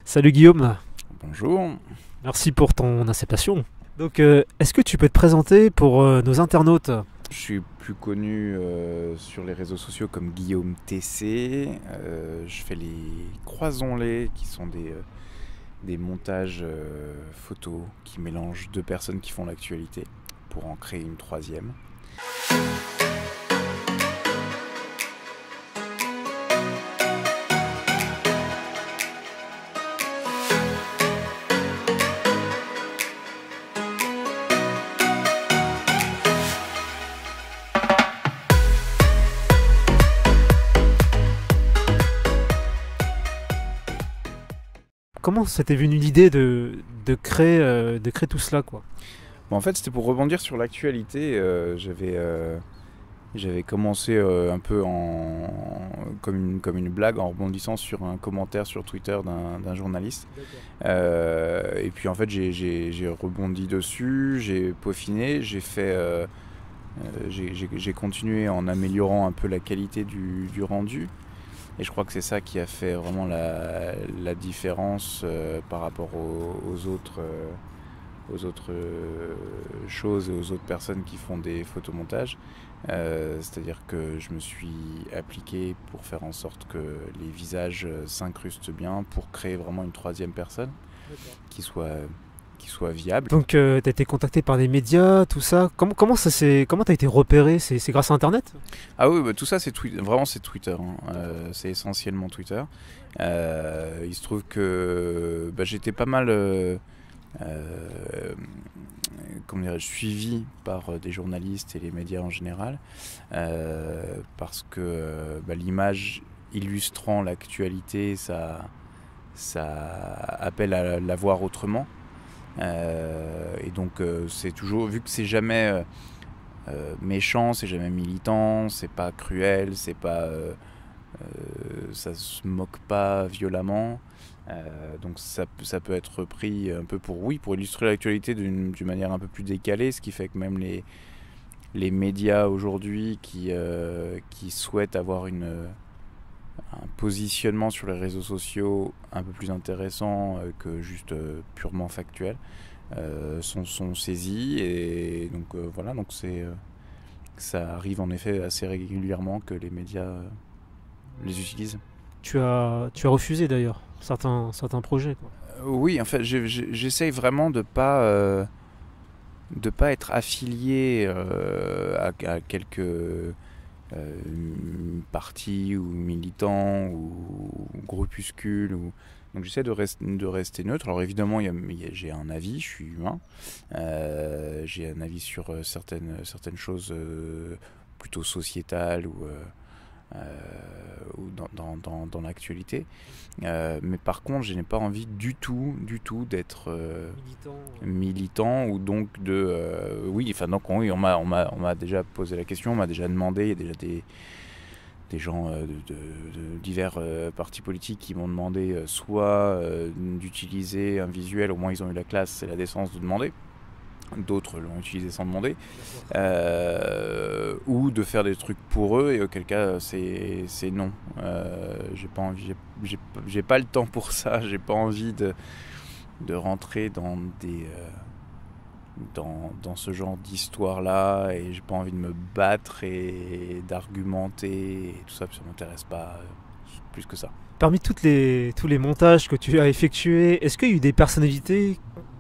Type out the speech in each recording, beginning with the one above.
Salut Guillaume, Bonjour. merci pour ton acceptation. Donc, est-ce que tu peux te présenter pour nos internautes? Je suis plus connu sur les réseaux sociaux comme Guillaume TC. Je fais les Croisons-les, qui sont des montages photos qui mélangent deux personnes qui font l'actualité pour en créer une troisième. Comment c'était venu l'idée de créer tout cela, quoi? Bon, en fait, c'était pour rebondir sur l'actualité. J'avais commencé un peu comme une blague en rebondissant sur un commentaire sur Twitter d'un journaliste. Et puis en fait j'ai rebondi dessus, j'ai peaufiné, j'ai continué en améliorant un peu la qualité du rendu. Et je crois que c'est ça qui a fait vraiment la différence par rapport aux autres choses et aux autres personnes qui font des photomontages. C'est-à-dire que je me suis appliqué pour faire en sorte que les visages s'incrustent bien pour créer vraiment une troisième personne qui soit viable. Donc, t'as été contacté par des médias, tout ça. Comment t'as été repéré? C'est grâce à Internet? Ah oui, bah, tout ça c'est vraiment c'est Twitter, hein. C'est essentiellement Twitter. Il se trouve que j'étais pas mal comment dirais-je, suivi par des journalistes et les médias en général, parce que l'image illustrant l'actualité, ça appelle à la voir autrement. Et donc c'est toujours, vu que c'est jamais méchant, c'est jamais militant, c'est pas cruel, c'est pas ça se moque pas violemment. Donc ça peut être pris un peu pour illustrer l'actualité d'une manière un peu plus décalée, ce qui fait que même les médias aujourd'hui qui souhaitent avoir un positionnement sur les réseaux sociaux un peu plus intéressant que juste purement factuel sont saisis. Et donc voilà, donc ça arrive en effet assez régulièrement que les médias les utilisent. Tu as refusé d'ailleurs certains projets, quoi. Oui, en fait, j'essaye vraiment de pas être affilié à quelques partis ou militants ou groupuscules. Donc j'essaie de rester neutre. Alors évidemment, j'ai un avis, je suis humain. J'ai un avis sur certaines choses plutôt sociétales ou dans l'actualité. Mais par contre, je n'ai pas envie du tout d'être militant ou donc oui, enfin donc oui, on m'a déjà posé la question, on m'a déjà demandé, il y a déjà des gens de divers partis politiques qui m'ont demandé soit d'utiliser un visuel, au moins ils ont eu la classe et la décence de demander. D'autres l'ont utilisé sans demander, ou de faire des trucs pour eux, et auquel cas c'est non. J'ai pas envie, j'ai pas le temps pour ça, j'ai pas envie de rentrer dans ce genre d'histoire là, et j'ai pas envie de me battre et d'argumenter et tout ça, ça m'intéresse pas plus que ça. Parmi tous les montages que tu as effectués, est-ce qu'il y a eu des personnalités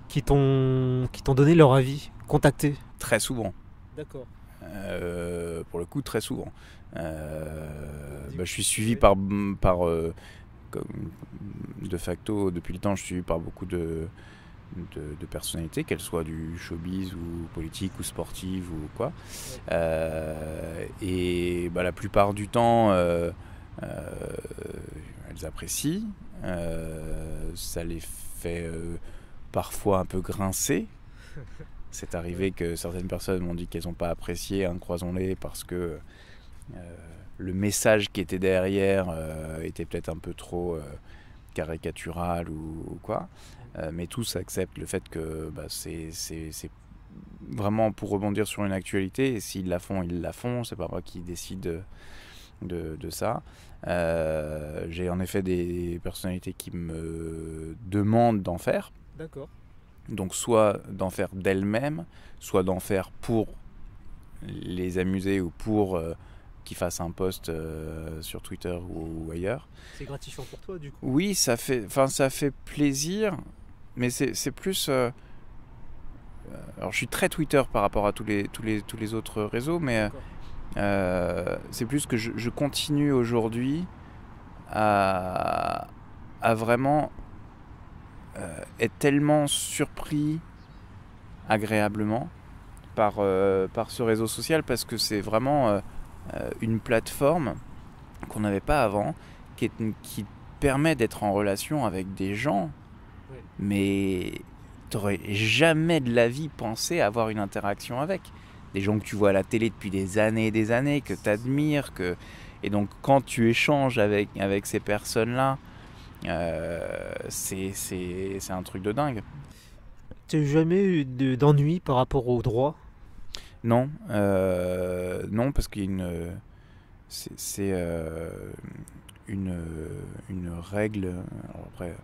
qui t'ont donné leur avis, contacté? Très souvent. D'accord. Pour le coup, très souvent. Je suis suivi par comme de facto, depuis le temps, je suis suivi par beaucoup de personnalités, qu'elles soient du showbiz ou politique ou sportive ou quoi. Et la plupart du temps, elles apprécient. Ça les fait parfois un peu grincer. C'est arrivé que certaines personnes m'ont dit qu'elles n'ont pas apprécié un Croisons-les parce que le message qui était derrière était peut-être un peu trop caricatural ou quoi. Mais tous acceptent le fait que c'est vraiment pour rebondir sur une actualité, et s'ils la font, ils la font. C'est pas moi qui décide de ça. J'ai en effet des personnalités qui me demandent d'en faire. D'accord. Donc soit d'en faire d'elles-mêmes, soit d'en faire pour les amuser ou pour qu'ils fassent un post sur Twitter ou ailleurs. C'est gratifiant pour toi du coup. Oui, ça fait plaisir, mais c'est plus... alors je suis très Twitter par rapport à tous les autres réseaux, mais c'est plus que je continue aujourd'hui à vraiment être tellement surpris agréablement par ce réseau social, parce que c'est vraiment une plateforme qu'on n'avait pas avant, qui permet d'être en relation avec des gens, Ouais. mais t'aurais jamais de la vie pensé avoir une interaction avec. Des gens que tu vois à la télé depuis des années et des années, que tu admires, et donc quand tu échanges avec ces personnes-là, c'est un truc de dingue. Tu n'as jamais eu d'ennui par rapport au droit? Non, non, parce qu'il y a c'est une règle. Alors après,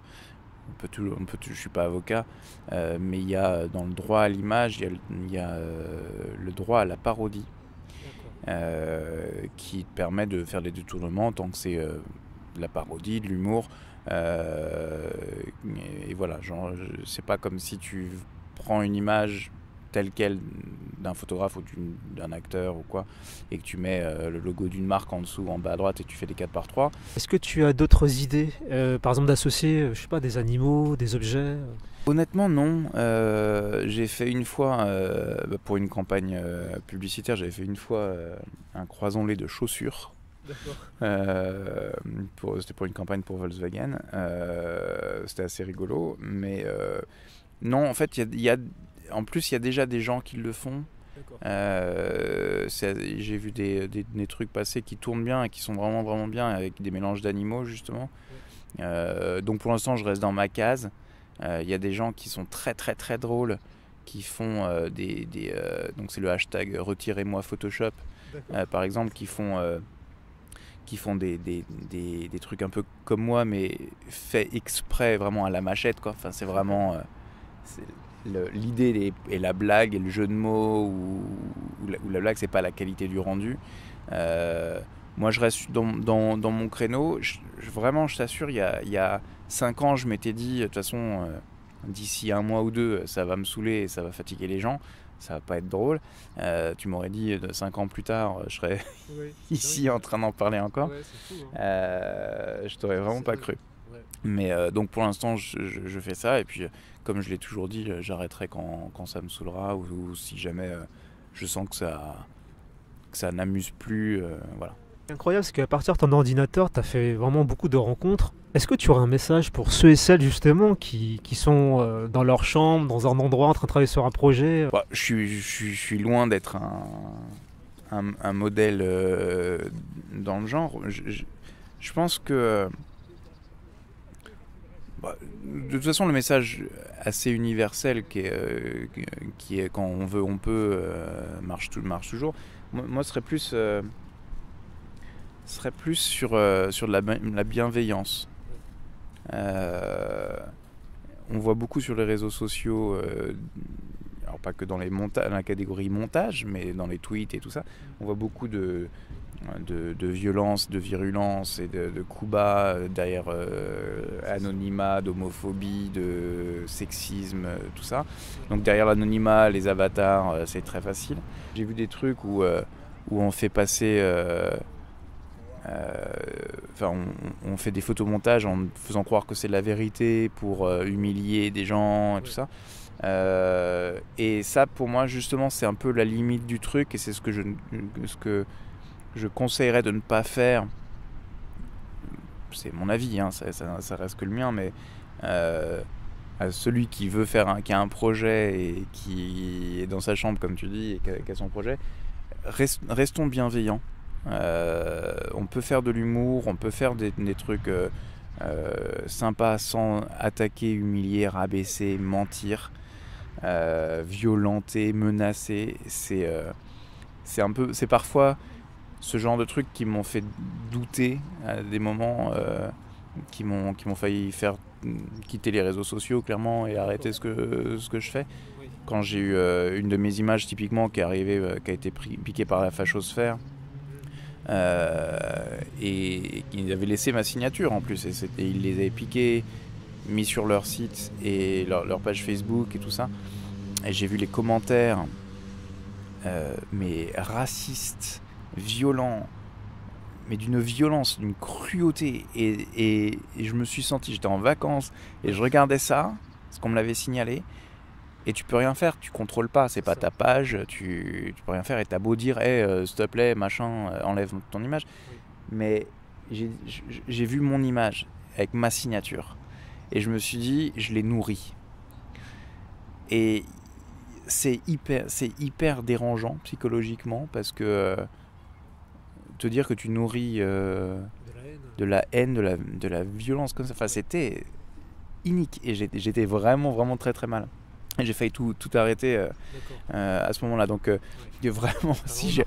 je suis pas avocat, mais il y a dans le droit à l'image, il y a le droit à la parodie, qui permet de faire des détournements tant que c'est de la parodie, de l'humour. Et voilà, genre, c'est pas comme si tu prends une image telle quelle d'un photographe ou d'un acteur ou quoi, et que tu mets le logo d'une marque en dessous, en bas à droite, et tu fais des 4x3. Est-ce que tu as d'autres idées, par exemple d'associer, je sais pas, des animaux, des objets? Honnêtement, non. J'ai fait une fois, pour une campagne publicitaire, j'avais fait une fois un croisant-lait de chaussures. C'était pour une campagne pour Volkswagen. C'était assez rigolo, mais non, en fait, en plus, il y a déjà des gens qui le font. J'ai vu des trucs passer qui tournent bien et qui sont vraiment, vraiment bien, avec des mélanges d'animaux, justement. Donc pour l'instant, je reste dans ma case. Il y a des gens qui sont très, très, très drôles, qui font donc c'est le hashtag retirez-moi Photoshop, par exemple, qui font des trucs un peu comme moi, mais fait exprès, vraiment à la machette, quoi. Enfin, c'est vraiment... l'idée et la blague et le jeu de mots, ou la blague, c'est pas la qualité du rendu. Moi, je reste dans mon créneau. Vraiment, je t'assure, il y a 5 ans, je m'étais dit, de toute façon, d'ici un mois ou deux, ça va me saouler et ça va fatiguer les gens. Ça va pas être drôle. Tu m'aurais dit 5 ans plus tard, je serais ici en train d'en parler encore. Fou, Je t'aurais vraiment pas cru. Mais donc pour l'instant, je fais ça, et puis comme je l'ai toujours dit, j'arrêterai quand ça me saoulera, ou si jamais je sens que ça n'amuse plus. Voilà. Incroyable, c'est qu'à partir de ton ordinateur, tu as fait vraiment beaucoup de rencontres. Est-ce que tu aurais un message pour ceux et celles justement qui sont dans leur chambre, dans un endroit, en train de travailler sur un projet? Bah, je suis loin d'être un modèle dans le genre. Je pense que... de toute façon, le message assez universel qui est quand on veut, on peut, marche toujours. Moi, serait plus sur de la bienveillance. On voit beaucoup sur les réseaux sociaux, alors pas que dans la catégorie montage, mais dans les tweets et tout ça, on voit beaucoup de violence, de virulence et de coups bas derrière anonymat, d'homophobie, de sexisme, tout ça. Donc derrière l'anonymat, les avatars, c'est très facile. J'ai vu des trucs où on fait passer... on fait des photomontages en faisant croire que c'est de la vérité pour humilier des gens et tout ça. Et ça, pour moi, justement, c'est un peu la limite du truc, et c'est ce que je conseillerais de ne pas faire. C'est mon avis, hein, ça reste que le mien, mais à celui qui veut qui a un projet et qui est dans sa chambre, comme tu dis, et qui a son projet, restons bienveillants. On peut faire de l'humour, on peut faire des trucs sympas sans attaquer, humilier, rabaisser, mentir, violenter, menacer. C'est parfois ce genre de trucs qui m'ont fait douter à des moments, qui m'ont failli faire quitter les réseaux sociaux clairement et arrêter ce que je fais. Quand j'ai eu une de mes images typiquement qui est arrivée, qui a été piquée par la fachosphère, et ils avaient laissé ma signature en plus, et ils les avaient piqués, mis sur leur site et leur page Facebook et tout ça, et j'ai vu les commentaires mais racistes, violents, mais d'une violence, d'une cruauté, et je me suis senti, j'étais en vacances et je regardais ça, parce qu'on me l'avait signalé, et tu peux rien faire, tu contrôles pas, c'est pas ta page, tu peux rien faire, et t'as beau dire hey, s'il te plaît machin, enlève ton image, mais j'ai vu mon image avec ma signature et je me suis dit je l'ai nourrie, et c'est hyper dérangeant psychologiquement, parce que te dire que tu nourris de la haine, de la violence comme ça, enfin c'était inique, et j'étais vraiment très très mal. Et j'ai failli tout arrêter à ce moment-là. Donc vraiment, si j'ai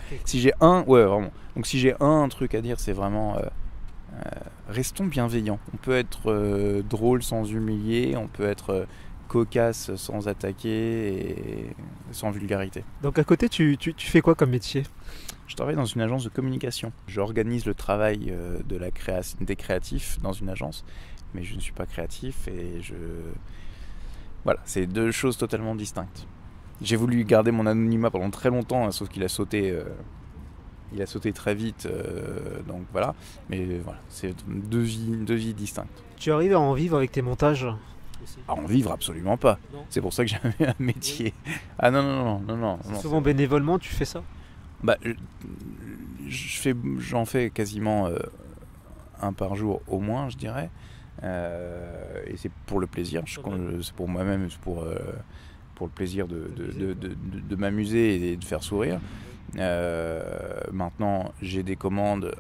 un truc à dire, c'est vraiment restons bienveillants. On peut être drôle sans humilier, on peut être cocasse sans attaquer et sans vulgarité. Donc à côté, tu fais quoi comme métier ? Je travaille dans une agence de communication. J'organise le travail des créatifs dans une agence, mais je ne suis pas créatif, et voilà, c'est deux choses totalement distinctes. J'ai voulu garder mon anonymat pendant très longtemps, hein, sauf qu'il a sauté très vite, donc voilà. Mais voilà, c'est deux vies distinctes. Tu arrives à en vivre avec tes montages ? À en vivre, absolument pas. Non. C'est pour ça que j'avais un métier. Oui. Ah non. Souvent bénévolement, tu fais ça ? Bah, j'en fais quasiment un par jour au moins, je dirais. Et c'est pour le plaisir, c'est pour moi-même, c'est pour le plaisir de m'amuser et de faire sourire. Maintenant, j'ai des commandes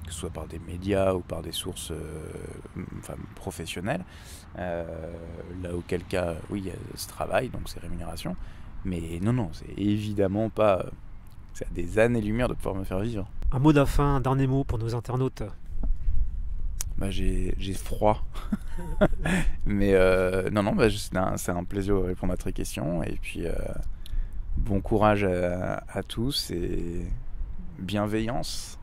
que ce soit par des médias ou par des sources professionnelles, là auquel cas, oui, il y a ce travail, donc c'est rémunération, mais non, c'est évidemment pas, c'est à des années-lumière de pouvoir me faire vivre. Un mot de la fin, un dernier mot pour nos internautes. Bah, j'ai froid. Mais non, c'est un plaisir de répondre à tes questions. Et puis, bon courage à tous, et bienveillance.